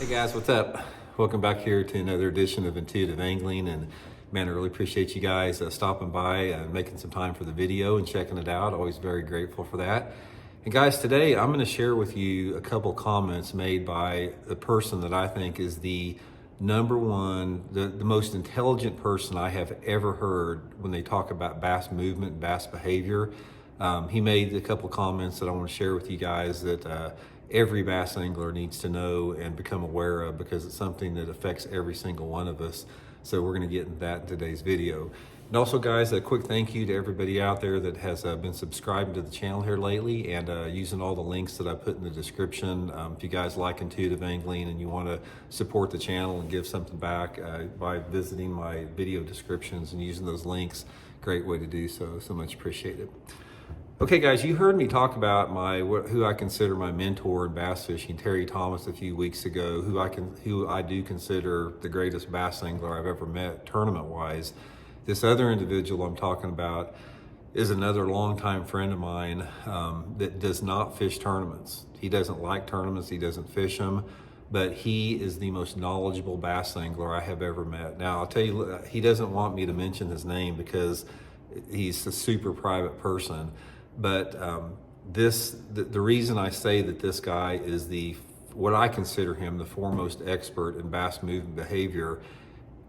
Hey guys, what's up? Welcome back here to another edition of Intuitive Angling. And man, I really appreciate you guys stopping by and making some time for the video and checking it out. Always very grateful for that. And guys, today I'm going to share with you a couple comments made by the person that I think is the number one, the most intelligent person I have ever heard when they talk about bass movement, bass behavior. He made a couple comments that I want to share with you guys that every bass angler needs to know and become aware of, because it's something that affects every single one of us. So we're going to get into that in today's video. And also guys, a quick thank you to everybody out there that has been subscribing to the channel here lately and using all the links that I put in the description. If you guys like intuitive angling and you want to support the channel and give something back by visiting my video descriptions and using those links, great way to do so. So much appreciated. Okay guys, you heard me talk about who I consider my mentor in bass fishing, Terry Thomas, a few weeks ago, who I do consider the greatest bass angler I've ever met tournament-wise. This other individual I'm talking about is another longtime friend of mine that does not fish tournaments. He doesn't like tournaments, he doesn't fish them, but he is the most knowledgeable bass angler I have ever met. Now, I'll tell you, he doesn't want me to mention his name because he's a super private person. But the reason I say that this guy is what I consider him the foremost expert in bass movement behavior,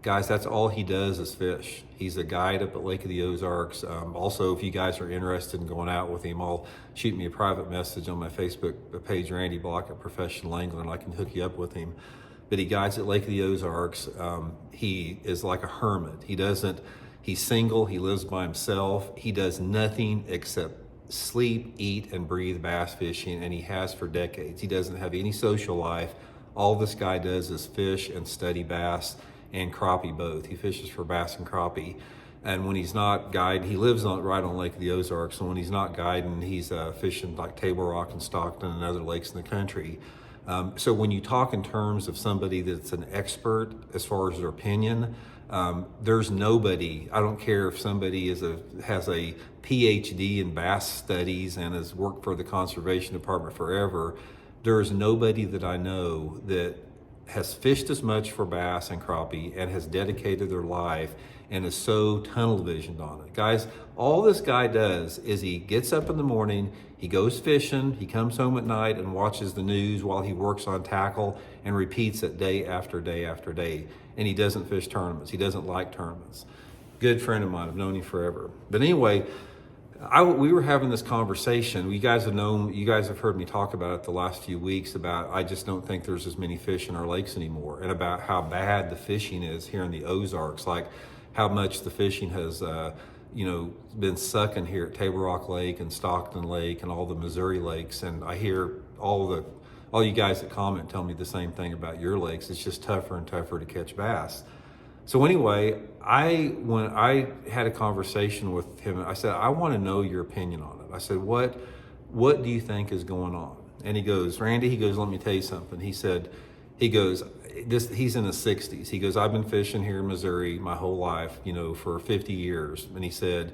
guys, that's all he does is fish. He's a guide up at Lake of the Ozarks. Also, if you guys are interested in going out with him, shoot me a private message on my Facebook page, Randy Block at Professional Angler, and I can hook you up with him. But he guides at Lake of the Ozarks. He is like a hermit. He's single, he lives by himself. He does nothing except sleep, eat, and breathe bass fishing, and he has for decades. He doesn't have any social life. All this guy does is fish and study bass and crappie both. He fishes for bass and crappie. And when he's not guiding, he lives right on Lake of the Ozarks, so when he's not guiding, he's fishing like Table Rock and Stockton and other lakes in the country. So when you talk in terms of somebody that's an expert as far as their opinion, there's nobody. I don't care if somebody has a PhD in bass studies and has worked for the conservation department forever. There is nobody that I know that has fished as much for bass and crappie and has dedicated their life and is so tunnel visioned on it. Guys, all this guy does is he gets up in the morning, he goes fishing, he comes home at night and watches the news while he works on tackle and repeats it day after day after day. And he doesn't fish tournaments. He doesn't like tournaments. Good friend of mine. I've known him forever. But anyway, we were having this conversation. You guys have heard me talk about it the last few weeks about I just don't think there's as many fish in our lakes anymore, and about how bad the fishing is here in the Ozarks, like how much the fishing has been sucking here at Table Rock Lake and Stockton Lake and all the Missouri lakes. And I hear all you guys that comment tell me the same thing about your lakes. It's just tougher and tougher to catch bass. So anyway, when I had a conversation with him, I said, I want to know your opinion on it. I said, what do you think is going on? And he goes, Randy, let me tell you something. He's in his 60s. He goes, I've been fishing here in Missouri my whole life, for 50 years. And he said,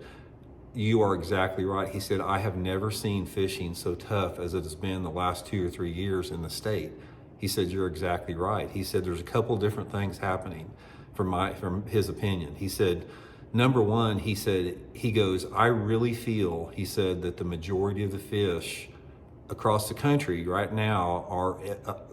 you are exactly right. He said, I have never seen fishing so tough as it has been the last 2 or 3 years in the state. He said, you're exactly right. He said, there's a couple different things happening from his opinion. He said, number one, he goes, I really feel, he said, that the majority of the fish across the country right now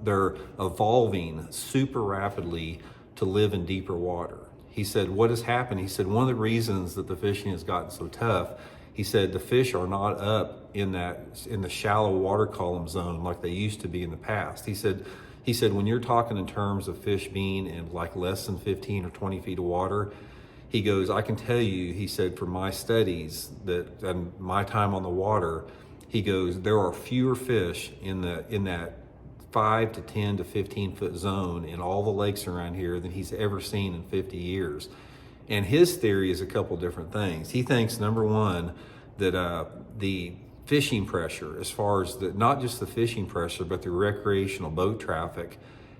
they're evolving super rapidly to live in deeper water. He said, what has happened? He said, one of the reasons that the fishing has gotten so tough, he said, the fish are not up in the shallow water column zone like they used to be in the past. He said, when you're talking in terms of fish being in like less than 15 or 20 feet of water, he goes, I can tell you, he said, from my studies and my time on the water, he goes, there are fewer fish in that 5 to 10 to 15 foot zone in all the lakes around here than he's ever seen in 50 years. And his theory is a couple different things. He thinks, number one, that the fishing pressure, as far as not just the fishing pressure, but the recreational boat traffic,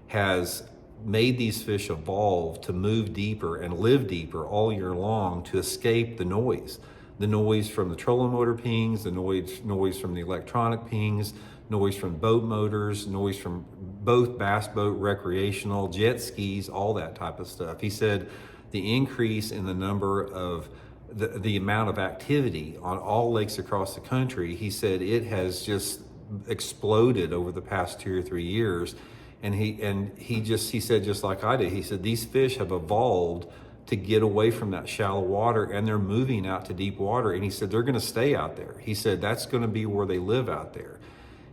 has made these fish evolve to move deeper and live deeper all year long to escape the noise. the noise from the trolling motor pings, the noise from the electronic pings, noise from boat motors, noise from both bass boat, recreational, jet skis, all that type of stuff. He said the increase in the number of the amount of activity on all lakes across the country, he said it has just exploded over the past 2 or 3 years. And he said, just like I did, he said these fish have evolved to get away from that shallow water, and they're moving out to deep water. And he said they're going to stay out there. He said that's going to be where they live out there.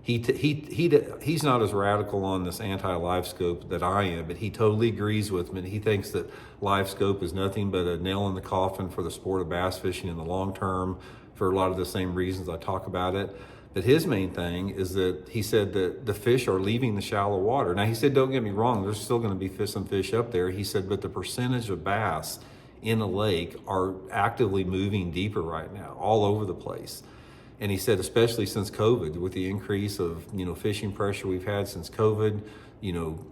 He's not as radical on this anti-live scope that I am, but he totally agrees with me. He thinks that live scope is nothing but a nail in the coffin for the sport of bass fishing in the long term, for a lot of the same reasons I talk about it. But his main thing is that he said that the fish are leaving the shallow water. Now, he said, don't get me wrong, there's still going to be some fish up there. He said, but the percentage of bass in a lake are actively moving deeper right now, all over the place. And he said, especially since COVID, with the increase of, fishing pressure we've had since COVID,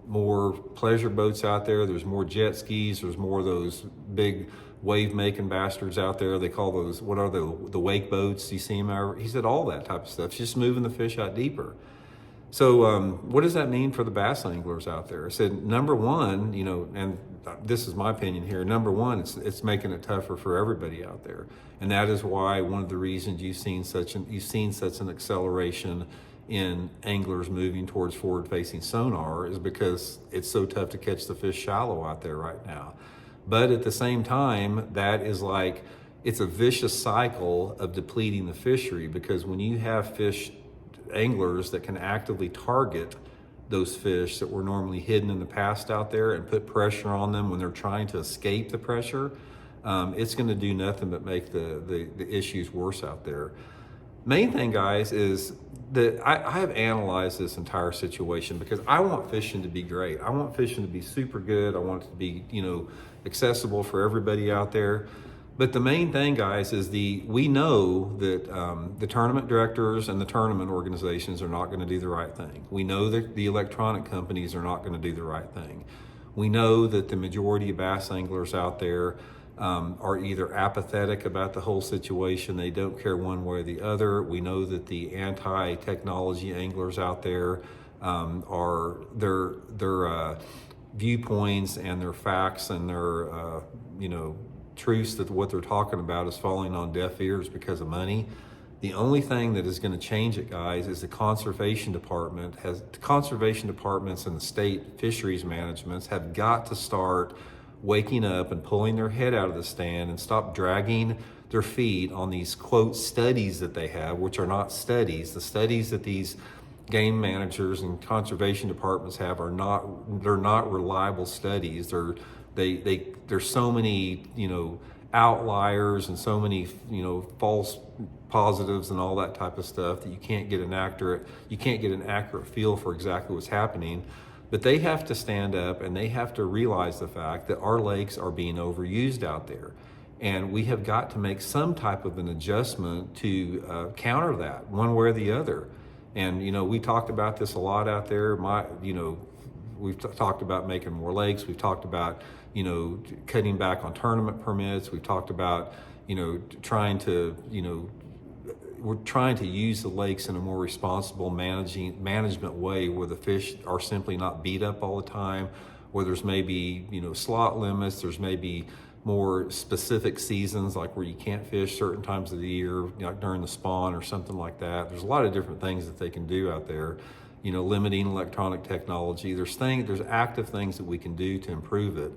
more pleasure boats out there, there's more jet skis, there's more of those big wave-making bastards out there. They call those, what are the wake boats? You see them out? He said all that type of stuff. It's just moving the fish out deeper. So what does that mean for the bass anglers out there? I said, number one, and this is my opinion here, number one, it's making it tougher for everybody out there. And that is why one of the reasons you've seen such an acceleration in anglers moving towards forward-facing sonar is because it's so tough to catch the fish shallow out there right now. But at the same time, that is like, it's a vicious cycle of depleting the fishery, because when you have anglers that can actively target those fish that were normally hidden in the past out there and put pressure on them when they're trying to escape the pressure, it's going to do nothing but make the issues worse out there. Main thing, guys, is that I have analyzed this entire situation because I want fishing to be great. I want fishing to be super good. I want it to be, accessible for everybody out there. But the main thing, guys, is we know that the tournament directors and the tournament organizations are not going to do the right thing. We know that the electronic companies are not going to do the right thing. We know that the majority of bass anglers out there are either apathetic about the whole situation. They don't care one way or the other. We know that the anti-technology anglers out there are their viewpoints and their facts and their truths that what they're talking about is falling on deaf ears because of money. The only thing that is going to change it, guys, is the conservation departments and the state fisheries managements have got to start waking up and pulling their head out of the stand and stop dragging their feet on these, quote, studies that they have, which are not studies. The studies that these game managers and conservation departments have they're not reliable studies. There's so many, outliers and so many, false positives and all that type of stuff that you can't get an accurate feel for exactly what's happening. But they have to stand up and they have to realize the fact that our lakes are being overused out there. And we have got to make some type of an adjustment to counter that one way or the other. And, we talked about this a lot out there. We've talked about making more lakes. We've talked about, cutting back on tournament permits. We've talked about, we're trying to use the lakes in a more responsible management way where the fish are simply not beat up all the time, where there's maybe, slot limits, there's maybe more specific seasons, like where you can't fish certain times of the year, like during the spawn or something like that. There's a lot of different things that they can do out there, limiting electronic technology. There's active things that we can do to improve it.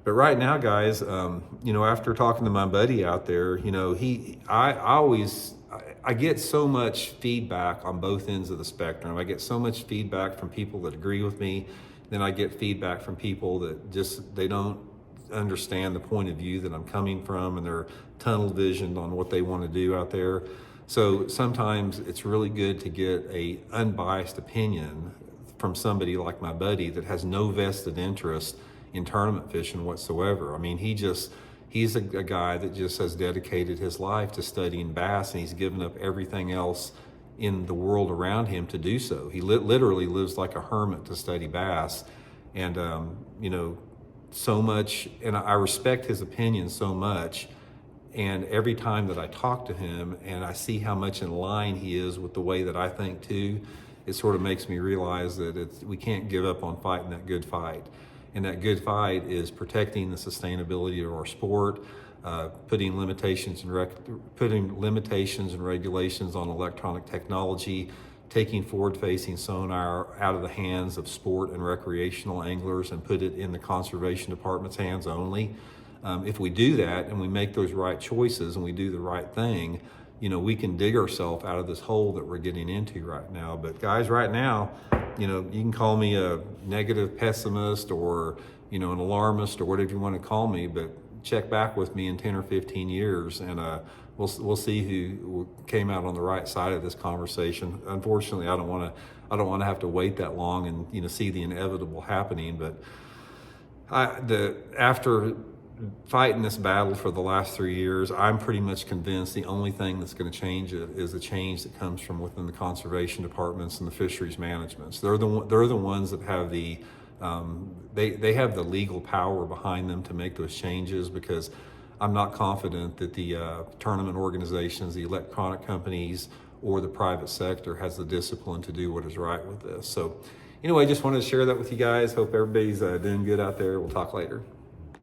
But right now, guys, after talking to my buddy out there, I get so much feedback on both ends of the spectrum. I get so much feedback from people that agree with me. Then I get feedback from people that they don't understand the point of view that I'm coming from, and they're tunnel visioned on what they want to do out there. So sometimes it's really good to get a unbiased opinion from somebody like my buddy that has no vested interest in tournament fishing whatsoever. I mean, he's a guy that just has dedicated his life to studying bass, and he's given up everything else in the world around him to do so. He literally lives like a hermit to study bass. And, so much, and I respect his opinion so much. And every time that I talk to him and I see how much in line he is with the way that I think too, it sort of makes me realize that we can't give up on fighting that good fight. And that good fight is protecting the sustainability of our sport, putting limitations and regulations on electronic technology, taking forward-facing sonar out of the hands of sport and recreational anglers and put it in the conservation department's hands only. If we do that and we make those right choices and we do the right thing, we can dig ourselves out of this hole that we're getting into right now. But guys, right now, you can call me a negative pessimist or, an alarmist or whatever you want to call me, but check back with me in 10 or 15 years and we'll see who came out on the right side of this conversation. Unfortunately, I don't want to have to wait that long and, see the inevitable happening. But after fighting this battle for the last 3 years, I'm pretty much convinced the only thing that's going to change it is the change that comes from within the conservation departments and the fisheries managements. They're the ones that have the they have the legal power behind them to make those changes, because I'm not confident that the tournament organizations, the electronic companies, or the private sector has the discipline to do what is right with this. So anyway, just wanted to share that with you guys. Hope everybody's doing good out there. We'll talk later.